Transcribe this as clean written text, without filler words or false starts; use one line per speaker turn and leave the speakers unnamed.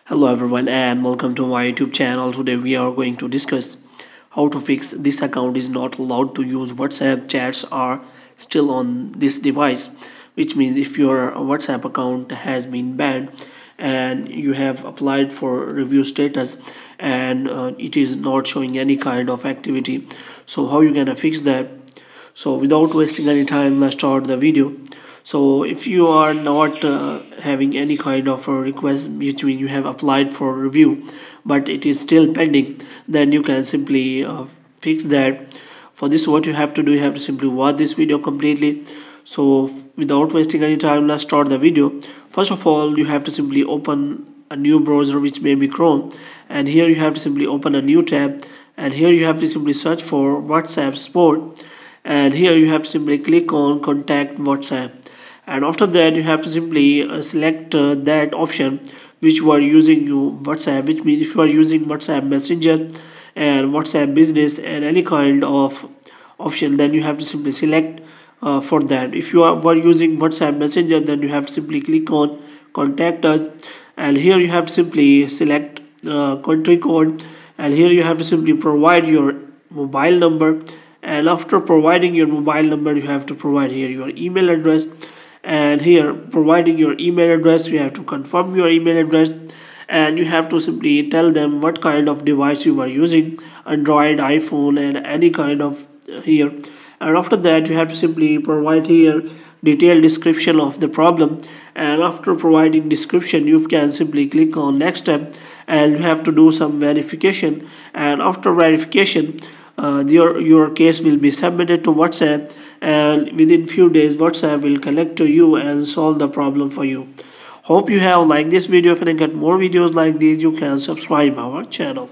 Hello everyone and welcome to my YouTube channel. Today we are going to discuss how to fix this account is not allowed to use WhatsApp. Chats are still on this device, which means if your WhatsApp account has been banned and you have applied for review status and it is not showing any kind of activity, so how you gonna fix that? So without wasting any time, let's start the video. So if you are not having any kind of a request between you have applied for review but it is still pending, then you can simply fix that. For this, what you have to do, you have to simply watch this video completely. So without wasting any time, let's start the video. First of all, you have to simply open a new browser, which may be Chrome, and here you have to simply open a new tab, and here you have to simply search for WhatsApp support, and here you have to simply click on contact WhatsApp, and after that you have to simply select that option which you are using WhatsApp, which means if you are using WhatsApp Messenger and WhatsApp Business and any kind of option, then you have to simply select for that. If you were using WhatsApp Messenger, then you have to simply click on contact us, and here you have to simply select country code, and here you have to simply provide your mobile number, and after providing your mobile number you have to provide here your email address, and here providing your email address you have to confirm your email address, and you have to simply tell them what kind of device you are using, Android, iPhone, and any kind of here. And after that you have to simply provide here detailed description of the problem, and after providing description you can simply click on next step, and you have to do some verification, and after verification your case will be submitted to WhatsApp, and within few days WhatsApp will connect to you and solve the problem for you. Hope you have liked this video. If you can get more videos like these, you can subscribe our channel.